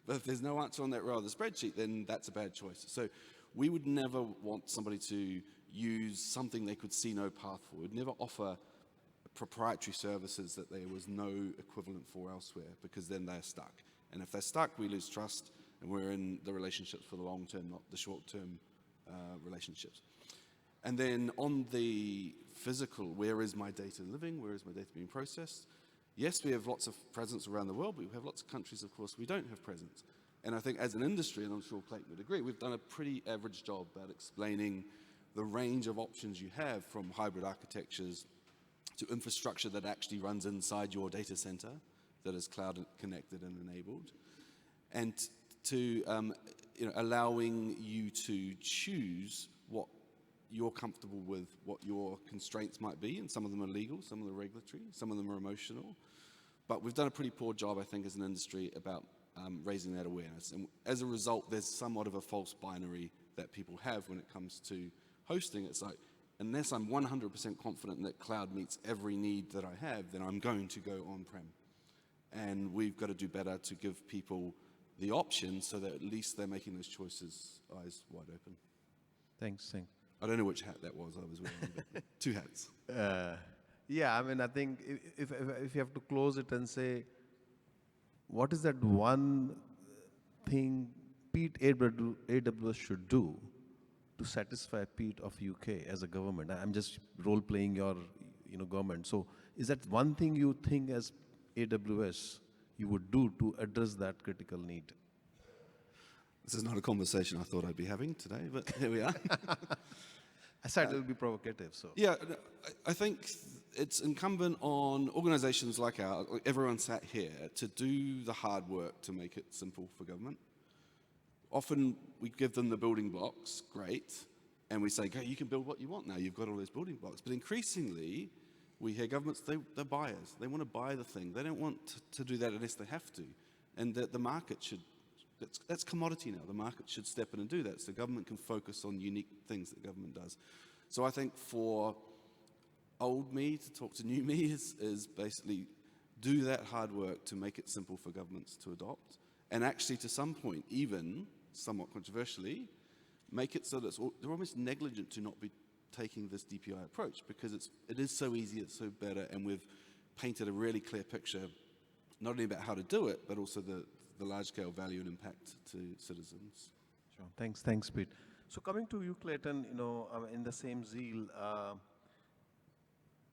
but if there's no answer on that row of the spreadsheet, then that's a bad choice. So we would never want somebody to use something they could see no path for. We'd never offer proprietary services that there was no equivalent for elsewhere, because then they're stuck. And if they're stuck, we lose trust, and we're in the relationships for the long term, not the short term relationships. And then on the physical, where is my data living? Where is my data being processed? Yes, we have lots of presence around the world, but we have lots of countries, of course, we don't have presence. And I think as an industry, and I'm sure Clayton would agree, we've done a pretty average job about explaining the range of options you have, from hybrid architectures to infrastructure that actually runs inside your data center, that is cloud connected and enabled, and to allowing you to choose what you're comfortable with, what your constraints might be, and some of them are legal, some of them are regulatory, some of them are emotional. But we've done a pretty poor job, I think, as an industry about raising that awareness. And as a result, there's somewhat of a false binary that people have when it comes to hosting. It's like, unless I'm 100% confident that cloud meets every need that I have, then I'm going to go on-prem. And we've got to do better to give people the option so that at least they're making those choices eyes wide open. Thanks. I don't know which hat that was I was wearing, but two hats. Yeah, I mean, I think if you have to close it and say, what is that one thing Pete AWS should do to satisfy Pete of UK as a government? I'm just role playing your, government. So is that one thing you think as AWS you would do to address that critical need? This is not a conversation I thought I'd be having today, but here we are. I said it will be provocative, so. Yeah, no, I think it's incumbent on organizations like ours, like everyone sat here, to do the hard work to make it simple for government. Often we give them the building blocks, great, and we say, "Okay, you can build what you want now, you've got all those building blocks." But increasingly, we hear governments, they're buyers. They want to buy the thing. They don't want to do that unless they have to. And that the market should, that's commodity now. The market should step in and do that so government can focus on unique things that government does. So I think for old me to talk to new me is basically do that hard work to make it simple for governments to adopt. And actually, to some point, even somewhat controversially, make it so that they're almost negligent to not be taking this DPI approach, because it is so easy, it's so better, and we've painted a really clear picture, not only about how to do it, but also the large-scale value and impact to citizens. Sure. Thanks, Pete. So coming to you, Clayton, in the same zeal,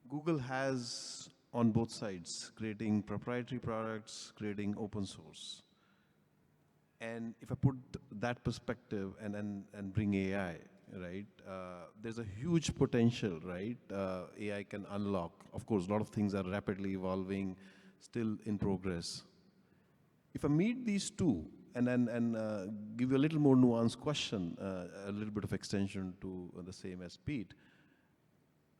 Google has on both sides creating proprietary products, creating open source. And if I put that perspective and bring AI, right, there's a huge potential, right? AI can unlock. Of course, a lot of things are rapidly evolving, still in progress. If I meet these two and give you a little more nuanced question, a little bit of extension to the same as Pete,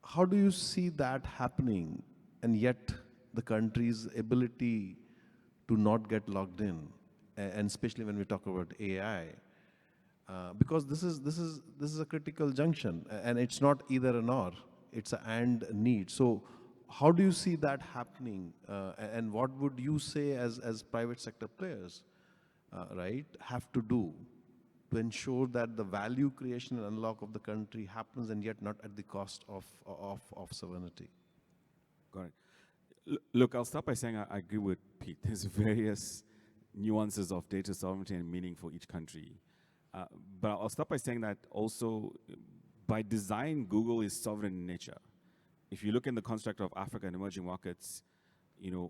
how do you see that happening, and yet the country's ability to not get logged in, and especially when we talk about AI, because this is a critical junction, and it's not either an or, it's a and need. So how do you see that happening, and what would you say as private sector players, right, have to do to ensure that the value creation and unlock of the country happens, and yet not at the cost of sovereignty? Got it. Look, I'll start by saying I agree with Pete. There's various nuances of data sovereignty and meaning for each country. But I'll start by saying that also, by design, Google is sovereign in nature. If you look in the construct of Africa and emerging markets,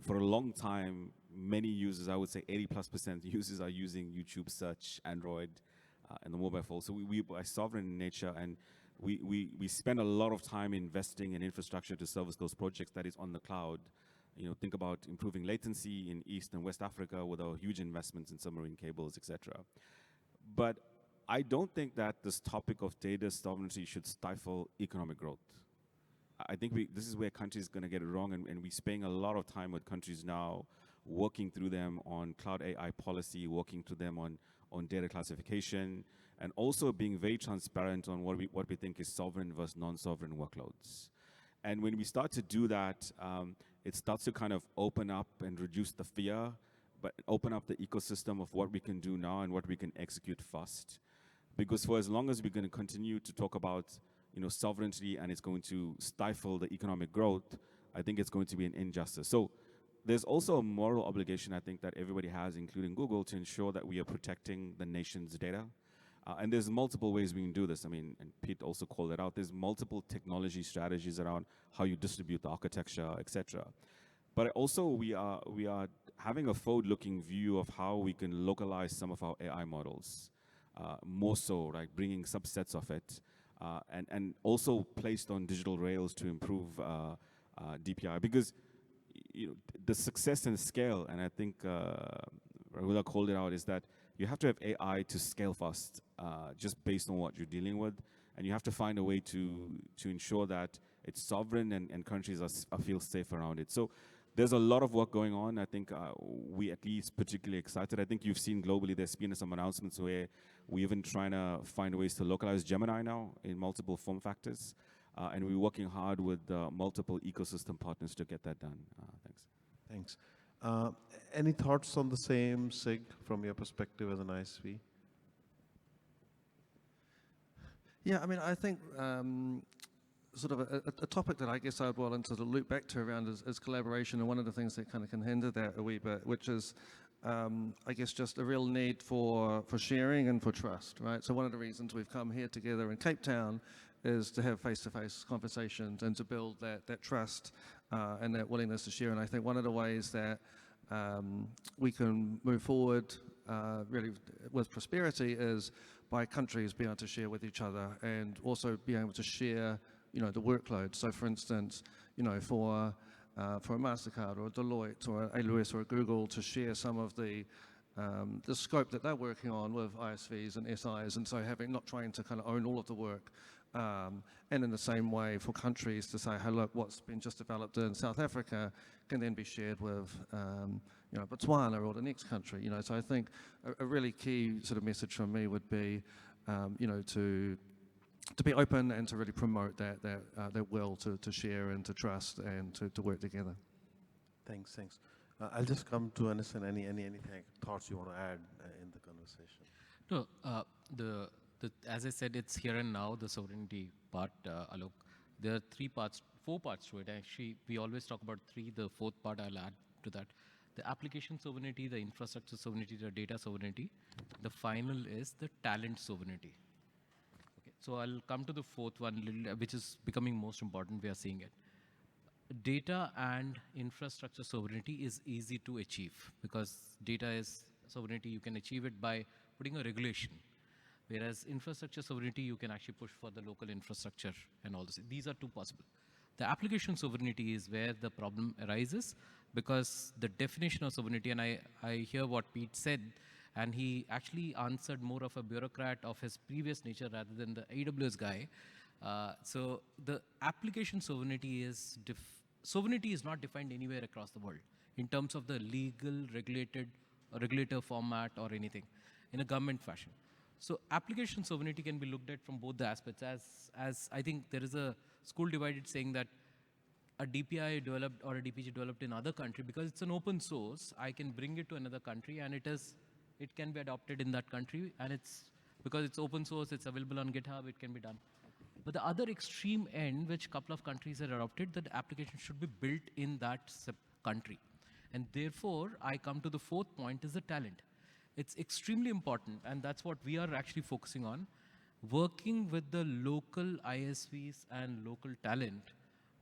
for a long time, many users, I would say 80+% users are using YouTube search, Android, and the mobile phone. So we are sovereign in nature, and we spend a lot of time investing in infrastructure to service those projects that is on the cloud. Think about improving latency in East and West Africa with our huge investments in submarine cables, etc. But I don't think that this topic of data sovereignty should stifle economic growth. I think this is where countries are going to get it wrong, and we're spending a lot of time with countries now, working through them on cloud AI policy, working through them on data classification, and also being very transparent on what we think is sovereign versus non-sovereign workloads. And when we start to do that, it starts to kind of open up and reduce the fear, but open up the ecosystem of what we can do now and what we can execute fast. Because for as long as we're going to continue to talk about sovereignty and it's going to stifle the economic growth, I think it's going to be an injustice. So there's also a moral obligation, I think, that everybody has, including Google, to ensure that we are protecting the nation's data. And there's multiple ways we can do this. I mean, and Pete also called it out. There's multiple technology strategies around how you distribute the architecture, etc. But also we are having a forward-looking view of how we can localize some of our AI models, more so, like bringing subsets of it, and also placed on digital rails to improve DPI. Because the success and scale, and I think Rahula called it out, is that you have to have AI to scale fast, just based on what you're dealing with, and you have to find a way to ensure that it's sovereign and countries feel safe around it. So there's a lot of work going on. I think we at least particularly excited. I think you've seen globally there's been some announcements where we're even trying to find ways to localize Gemini now in multiple form factors. And we're working hard with multiple ecosystem partners to get that done. Thanks. Thanks. Any thoughts on the same, Sig, from your perspective as an ISV? Yeah, I mean, I think sort of a topic that I guess I'd want to sort of loop back to around is collaboration, and one of the things that kind of can hinder that a wee bit, which is, I guess, just a real need for sharing and for trust, right? So one of the reasons we've come here together in Cape Town is to have face-to-face conversations and to build that trust and that willingness to share. And I think one of the ways that we can move forward really with prosperity is by countries being able to share with each other and also being able to share, the workload. So for instance, for a MasterCard or a Deloitte or a AWS or a Google to share some of the scope that they're working on with ISVs and SIs, and so not trying to kind of own all of the work. And in the same way for countries to say, hey, look, what's been just developed in South Africa can then be shared with Botswana or the next country. So I think a really key sort of message from me would be, to be open and to really promote that will to share and to trust and to work together. Thanks. I'll just come to understand any thoughts you want to add in the conversation. No, as I said, it's here and now, the sovereignty part, Alok. There are four parts to it. Actually, we always talk about three. The fourth part I'll add to that. The application sovereignty, the infrastructure sovereignty, the data sovereignty. The final is the talent sovereignty. Okay, so I'll come to the fourth one, which is becoming most important. We are seeing it. Data and infrastructure sovereignty is easy to achieve because data is sovereignty. You can achieve it by putting a regulation. Whereas infrastructure sovereignty, you can actually push for the local infrastructure and all this. These are two possible. The application sovereignty is where the problem arises because the definition of sovereignty, and I hear what Pete said, and he actually answered more of a bureaucrat of his previous nature rather than the AWS guy. So the application sovereignty is not defined anywhere across the world in terms of the legal regulator format or anything in a government fashion. So application sovereignty can be looked at from both the aspects. As I think there is a school divided saying that a DPI developed or a DPG developed in other country, because it's an open source, I can bring it to another country and it can be adopted in that country, and because it's open source, it's available on GitHub, it can be done. But the other extreme end, which a couple of countries have adopted, that the application should be built in that country. And therefore, I come to the fourth point, is the talent. It's extremely important, and that's what we are actually focusing on, working with the local ISVs and local talent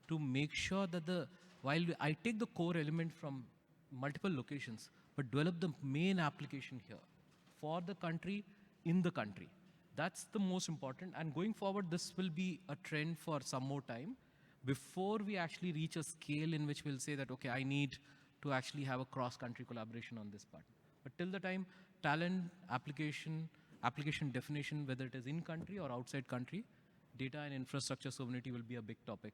to make sure that while I take the core element from multiple locations, but develop the main application here for the country, in the country. That's the most important, and going forward, this will be a trend for some more time before we actually reach a scale in which we'll say that, okay, I need to actually have a cross-country collaboration on this part. But till the time, talent, application definition, whether it is in country or outside country, data and infrastructure sovereignty will be a big topic.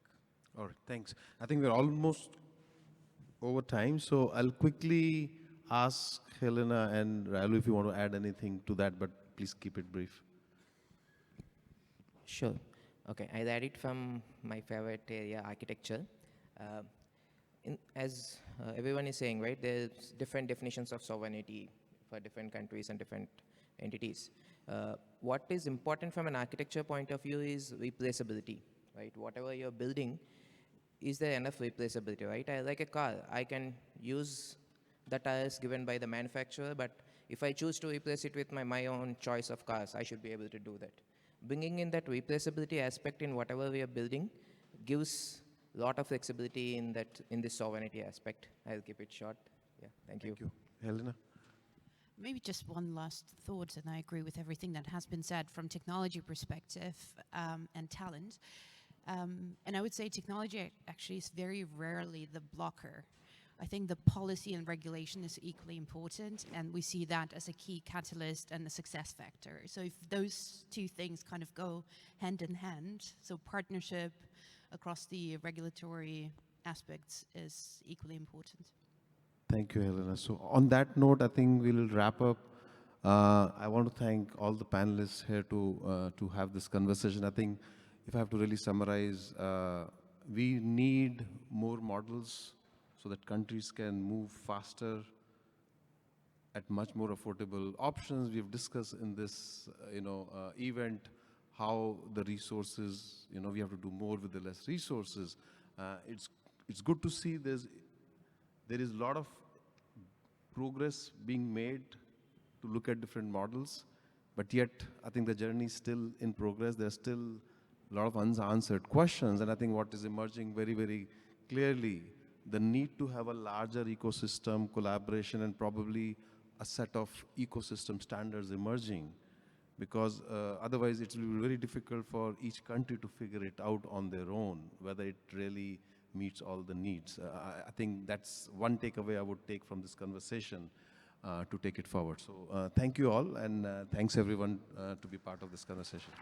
All right, thanks. I think we're almost over time, so I'll quickly ask Helena and Ralu if you want to add anything to that, but please keep it brief. Sure. Okay, I'll add it from my favorite area, architecture. As everyone is saying, right, there's different definitions of sovereignty for different countries and different entities. What is important from an architecture point of view is replaceability, right? Whatever you're building, is there enough replaceability, right? Like a car, I can use the tires given by the manufacturer, but if I choose to replace it with my own choice of cars, I should be able to do that. Bringing in that replaceability aspect in whatever we are building gives a lot of flexibility in this sovereignty aspect. I'll keep it short. Yeah, thank you. Thank you. Helena? Maybe just one last thought, and I agree with everything that has been said from technology perspective and talent. And I would say technology actually is very rarely the blocker. I think the policy and regulation is equally important, and we see that as a key catalyst and a success factor. So if those two things kind of go hand in hand, so partnership across the regulatory aspects is equally important. Thank you, Helena. So on that note, I think we'll wrap up. I want to thank all the panelists here to have this conversation. I think if I have to really summarize, we need more models so that countries can move faster at much more affordable options. We've discussed in this event how the resources, we have to do more with the less resources. It's good to see there is a lot of progress being made to look at different models, but yet I think the journey is still in progress. There's still a lot of unanswered questions, and I think what is emerging very, very clearly, the need to have a larger ecosystem, collaboration, and probably a set of ecosystem standards emerging, because otherwise it will be very difficult for each country to figure it out on their own, whether it really meets all the needs. I think that's one takeaway I would take from this conversation to take it forward. So thank you all, and thanks everyone to be part of this conversation.